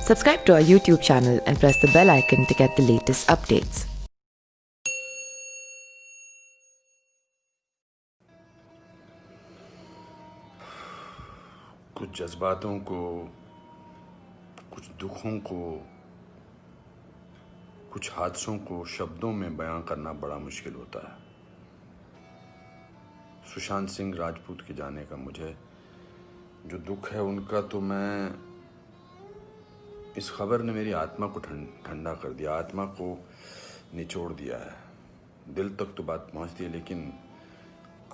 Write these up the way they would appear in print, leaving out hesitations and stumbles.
Subscribe to our YouTube channel and press the bell icon to get the latest updates. कुछ जज्बातों को, कुछ दुखों को, कुछ हादसों को शब्दों में बयां करना बड़ा मुश्किल होता है। सुशांत सिंह राजपूत के जाने का मुझे जो दुख है उनका, तो मैं इस खबर ने मेरी आत्मा को ठंडा कर दिया, आत्मा को निचोड़ दिया है। दिल तक तो बात पहुंचती है, लेकिन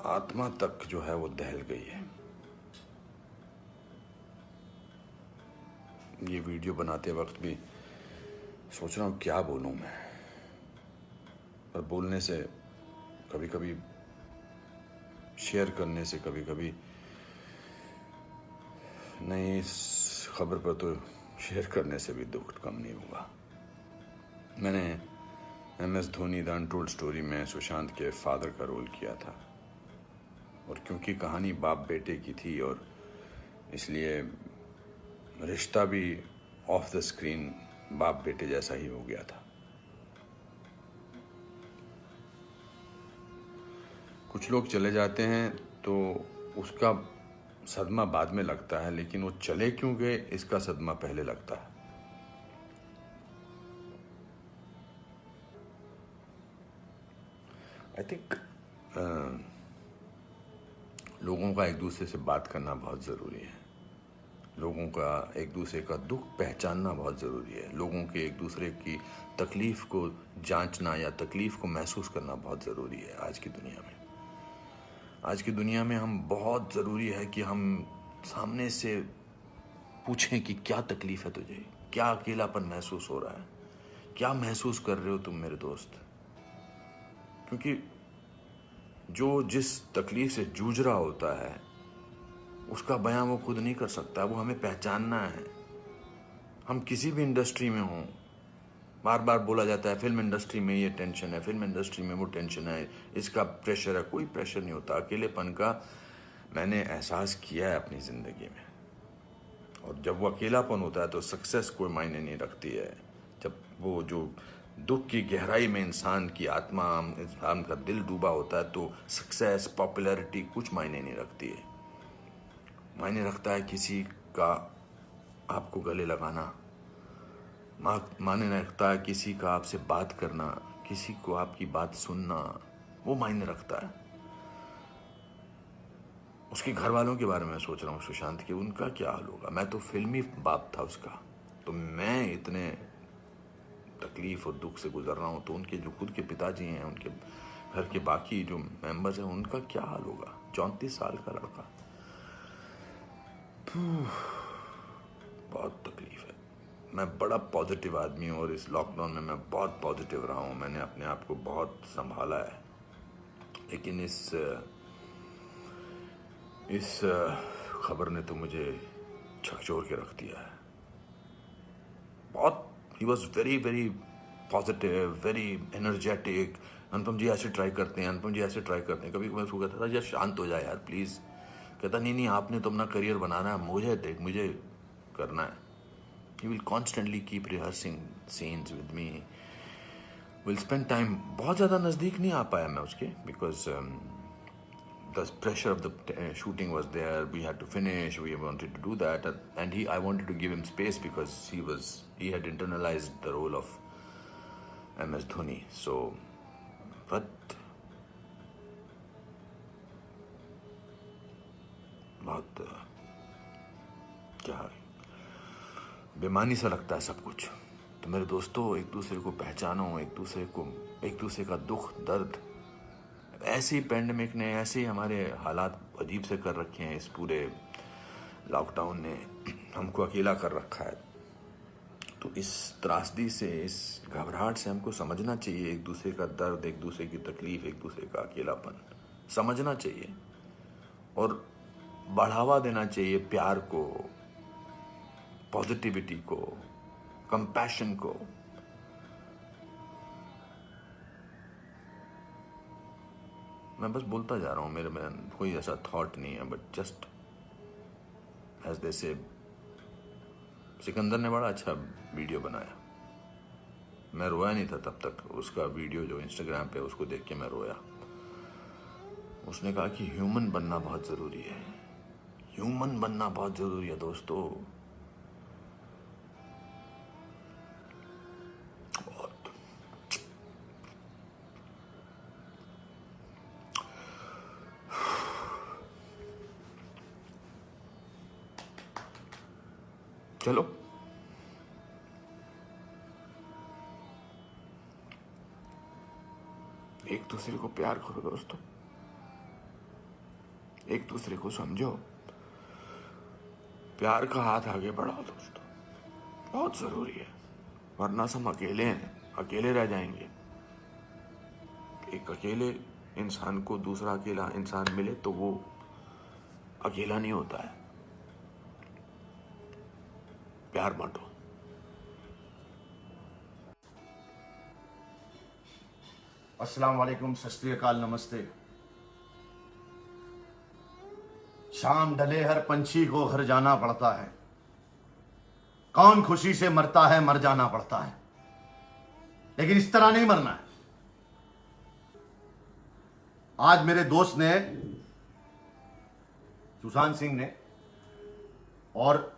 आत्मा तक जो है वो दहल गई है। ये वीडियो बनाते वक्त भी सोच रहा हूँ क्या बोलूँ मैं, पर बोलने से कभी कभी, शेयर करने से कभी कभी नहीं, इस खबर पर तो शेयर करने से भी दुख कम नहीं होगा। मैंने MS Dhoni the untold story में सुशांत के फादर का रोल किया था, और क्योंकि कहानी बाप बेटे की थी और इसलिए रिश्ता भी ऑफ द स्क्रीन बाप बेटे जैसा ही हो गया था। कुछ लोग चले जाते हैं तो उसका सदमा बाद में लगता है, लेकिन वो चले क्यों गए इसका सदमा पहले लगता है। आई थिंक लोगों का एक दूसरे से बात करना बहुत ज़रूरी है। लोगों का एक दूसरे का दुख पहचानना बहुत ज़रूरी है। लोगों के एक दूसरे की तकलीफ़ को जांचना या तकलीफ़ को महसूस करना बहुत ज़रूरी है आज की दुनिया में। आज की दुनिया में हम बहुत ज़रूरी है कि हम सामने से पूछें कि क्या तकलीफ़ है तुझे, क्या अकेलापन महसूस हो रहा है, क्या महसूस कर रहे हो तुम मेरे दोस्त। क्योंकि जो जिस तकलीफ़ से जूझ रहा होता है उसका बयां वो खुद नहीं कर सकता, वो हमें पहचानना है। हम किसी भी इंडस्ट्री में हों, बार बार बोला जाता है फिल्म इंडस्ट्री में ये टेंशन है, फिल्म इंडस्ट्री में वो टेंशन है, इसका प्रेशर है। कोई प्रेशर नहीं होता। अकेलेपन का मैंने एहसास किया है अपनी ज़िंदगी में, और जब वो अकेलापन होता है तो सक्सेस कोई मायने नहीं रखती है। जब वो जो दुख की गहराई में इंसान की आत्मा, इंसान का दिल डूबा होता है, तो सक्सेस, पॉपुलैरिटी कुछ मायने नहीं रखती है। मायने रखता है किसी का आपको गले लगाना, मायने रखता है किसी का आपसे बात करना, किसी को आपकी बात सुनना, वो मायने रखता है। उसके घर वालों के बारे में सोच रहा हूँ सुशांत के, उनका क्या हाल होगा। मैं तो फिल्मी बाप था उसका, तो मैं इतने तकलीफ और दुख से गुजर रहा हूँ, तो उनके जो खुद के पिताजी हैं, उनके घर के बाकी जो मेंबर्स हैं, उनका क्या हाल होगा। 34 साल का लड़का, बहुत तकलीफ है। मैं बड़ा पॉजिटिव आदमी हूँ और इस लॉकडाउन में मैं बहुत पॉजिटिव रहा हूँ। मैंने अपने आप को बहुत संभाला है, लेकिन इस खबर ने तो मुझे झकझोर के रख दिया है। बहुत he was very very positive, very energetic. Anupam ji ऐसे ट्राई करते हैं, अनुपम जी ऐसे ट्राई करते हैं। कभी कभी उसको कहता था यार शांत हो जाए यार प्लीज़। कहता नहीं नहीं, आपने तो अपना करियर बनाना है, मुझे करना है। He will constantly keep rehearsing scenes with me. We'll spend time. बहुत ज़्यादा नज़दीक नहीं आ पाया मैं उसके, because the pressure of the shooting was there. We had to finish. We wanted to do that, and I wanted to give him space because he had internalized the role of MS Dhoni. So, but बहुत क्या बेमानी सा लगता है सब कुछ। तो मेरे दोस्तों, एक दूसरे को पहचानो, एक दूसरे का दुख दर्द। ऐसी पैंडमिक ने, ऐसे हमारे हालात अजीब से कर रखे हैं, इस पूरे लॉकडाउन ने हमको अकेला कर रखा है। तो इस त्रासदी से, इस घबराहट से हमको समझना चाहिए एक दूसरे का दर्द, एक दूसरे की तकलीफ, एक दूसरे का अकेलापन समझना चाहिए, और बढ़ावा देना चाहिए प्यार को, पॉजिटिविटी को, कंपैशन को। मैं बस बोलता जा रहा हूँ, मेरे में कोई ऐसा थॉट नहीं है, बट जस्ट एज दे से सिकंदर ने बड़ा अच्छा वीडियो बनाया, मैं रोया नहीं था तब तक। उसका वीडियो जो इंस्टाग्राम पे, उसको देख के मैं रोया। उसने कहा कि ह्यूमन बनना बहुत ज़रूरी है, ह्यूमन बनना बहुत ज़रूरी है दोस्तों। बहुत चलो एक दूसरे को प्यार करो दोस्तों, एक दूसरे को समझो, प्यार का हाथ आगे बढ़ाओ दोस्तों, बहुत जरूरी है। वरना हम अकेले हैं, अकेले रह जाएंगे। एक अकेले इंसान को दूसरा अकेला इंसान मिले तो वो अकेला नहीं होता है। प्यार बांटो। अस्सलाम वालेकुम, सत श्री अकाल, नमस्ते। शाम ढले हर पंछी को घर जाना पड़ता है, कौन खुशी से मरता है मर जाना पड़ता है, लेकिन इस तरह नहीं मरना है। आज मेरे दोस्त ने, सुशांत सिंह ने और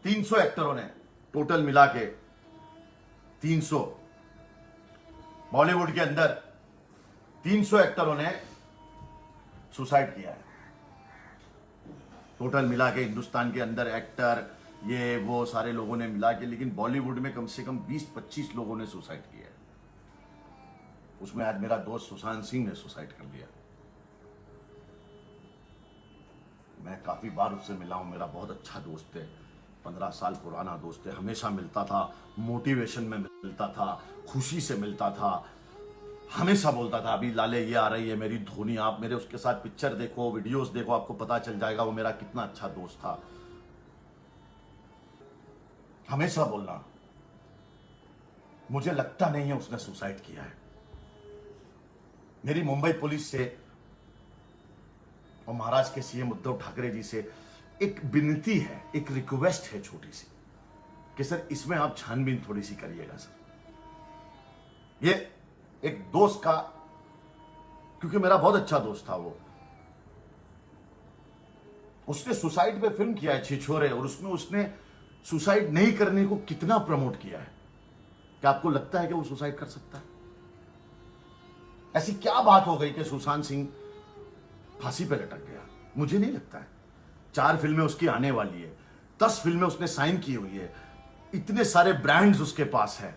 300 एक्टरों ने, टोटल मिला के 300, बॉलीवुड के अंदर 300 एक्टरों ने सुसाइड किया है। टोटल मिला के हिंदुस्तान के अंदर एक्टर ये वो सारे लोगों ने मिला के, लेकिन बॉलीवुड में कम से कम 20-25 लोगों ने सुसाइड किया है। उसमें आज मेरा दोस्त सुशांत सिंह ने सुसाइड कर लिया। मैं काफी बार उससे मिला हूं, मेरा बहुत अच्छा दोस्त है, 15 साल पुराना दोस्त है। हमेशा मिलता था, मोटिवेशन में मिलता था, खुशी से मिलता था, हमेशा बोलता था अभी लाले ये आ रही है मेरी धोनी, आप मेरे उसके साथ पिक्चर देखो, वीडियोस देखो, आपको पता चल जाएगा वो मेरा कितना अच्छा दोस्त था। हमेशा बोलना। मुझे लगता नहीं है उसने सुसाइड किया है। मेरी मुंबई पुलिस से और महाराष्ट्र के सीएम उद्धव ठाकरे जी से एक विनती है, एक रिक्वेस्ट है छोटी सी, कि सर इसमें आप छानबीन थोड़ी सी करिएगा सर। ये एक दोस्त का, क्योंकि मेरा बहुत अच्छा दोस्त था वो, उसने सुसाइड पे फिल्म किया है छिछोरे, और उसमें उसने सुसाइड नहीं करने को कितना प्रमोट किया है। क्या आपको लगता है कि वो सुसाइड कर सकता है? ऐसी क्या बात हो गई कि सुशांत सिंह फांसी पे लटक गया? मुझे नहीं लगता है। 4 फिल्में उसकी आने वाली है, 10 फिल्में उसने साइन की हुई है, इतने सारे ब्रांड्स उसके पास है।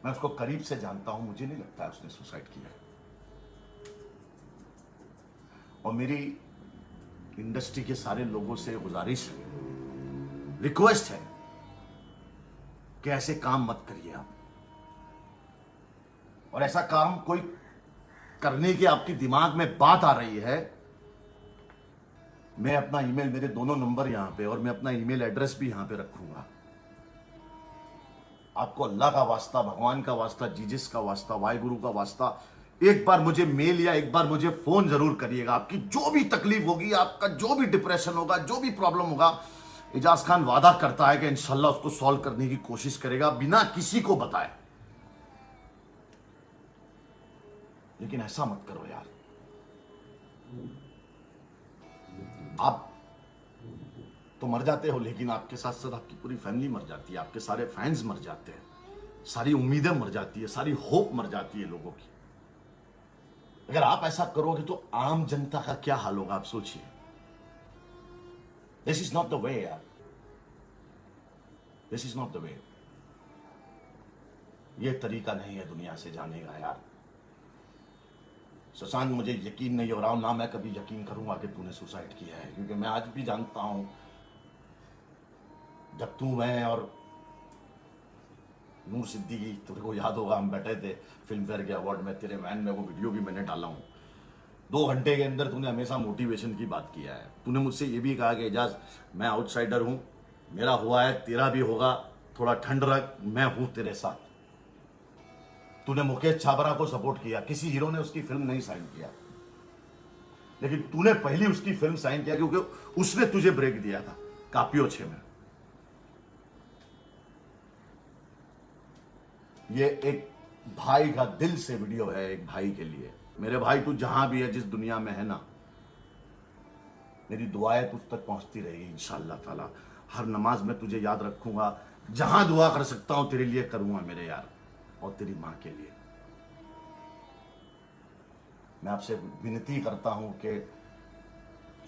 मैं उसको करीब से जानता हूं, मुझे नहीं लगता है उसने सुसाइड किया है। और मेरी इंडस्ट्री के सारे लोगों से गुजारिश है, रिक्वेस्ट है कि ऐसे काम मत करिए आप। और ऐसा काम कोई करने की आपके दिमाग में बात आ रही है, मैं अपना ईमेल, मेरे दोनों नंबर यहां पे, और मैं अपना ईमेल एड्रेस भी यहां पे रखूंगा। आपको अल्लाह का वास्ता, भगवान का वास्ता, जीसस का वास्ता, वाहिगुरु का वास्ता, एक बार मुझे मेल या एक बार मुझे फोन जरूर करिएगा। आपकी जो भी तकलीफ होगी, आपका जो भी डिप्रेशन होगा, जो भी प्रॉब्लम होगा, एजाज खान वादा करता है कि इंशाल्लाह उसको सॉल्व करने की कोशिश करेगा बिना किसी को बताए। लेकिन ऐसा मत करो यार। आप तो मर जाते हो, लेकिन आपके साथ साथ आपकी पूरी फैमिली मर जाती है, आपके सारे फैंस मर जाते हैं, सारी उम्मीदें मर जाती है, सारी होप मर जाती है लोगों की। अगर आप ऐसा करोगे तो आम जनता का क्या हाल होगा, आप सोचिए। This is not the way यार, this is not the way. ये तरीका नहीं है दुनिया से जाने का यार। सुशांत, मुझे यकीन नहीं हो रहा हूं, ना मैं कभी यकीन करूंगा कि तूने सुसाइड किया है, क्योंकि मैं आज भी जानता हूं, जब तू, मैं और नूर सिद्दीकी, तेरे को याद होगा हम बैठे थे फिल्म फेयर के अवार्ड में, तेरे वैन में, वो वीडियो भी मैंने डाला हूं। 2 घंटे के अंदर तूने हमेशा मोटिवेशन की बात किया है। तूने मुझसे ये भी कहा कि एजाज, मैं आउटसाइडर हूं, मेरा हुआ है, तेरा भी होगा, थोड़ा ठंड रख, मैं हूं तेरे साथ। तूने मुकेश छाबरा को सपोर्ट किया, किसी हीरो ने उसकी फिल्म नहीं साइन किया। लेकिन तूने पहली उसकी फिल्म साइन किया क्योंकि उसने तुझे ब्रेक दिया था कापियो 6 में। ये एक भाई का दिल से वीडियो है, एक भाई के लिए। मेरे भाई तू जहां भी है, जिस दुनिया में है ना, मेरी दुआएं तुझ तक पहुंचती रहेगी इंशाअल्लाह ताला। हर नमाज में तुझे याद रखूंगा, जहां दुआ कर सकता हूं तेरे लिए करूंगा मेरे यार, और तेरी मां के लिए। मैं आपसे विनती करता हूं कि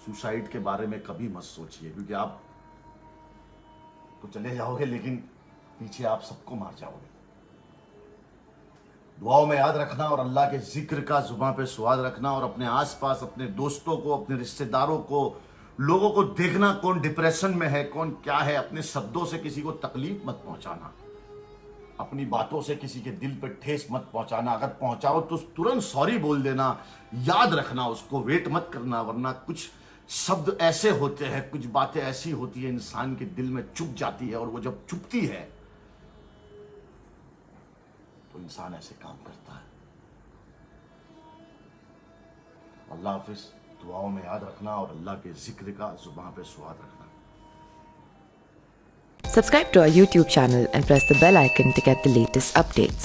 सुसाइड के बारे में कभी मत सोचिए, क्योंकि आप तो चले जाओगे लेकिन पीछे आप सबको मार जाओगे। दुआओं में याद रखना और अल्लाह के जिक्र का जुबान पे स्वाद रखना, और अपने आसपास अपने दोस्तों को, अपने रिश्तेदारों को, लोगों को देखना कौन डिप्रेशन में है, कौन क्या है। अपने शब्दों से किसी को तकलीफ मत पहुंचाना, अपनी बातों से किसी के दिल पे ठेस मत पहुंचाना। अगर पहुंचाओ तो तुरंत सॉरी बोल देना, याद रखना उसको, वेट मत करना, वरना कुछ शब्द ऐसे होते हैं, कुछ बातें ऐसी होती है इंसान के दिल में चुप जाती है, और वो जब चुपती है तो इंसान ऐसे काम करता है। अल्लाह हाफिज। दुआओं में याद रखना और अल्लाह के जिक्र का जुबान पे स्वाद रखना। Subscribe to our YouTube channel and press the bell icon to get the latest updates.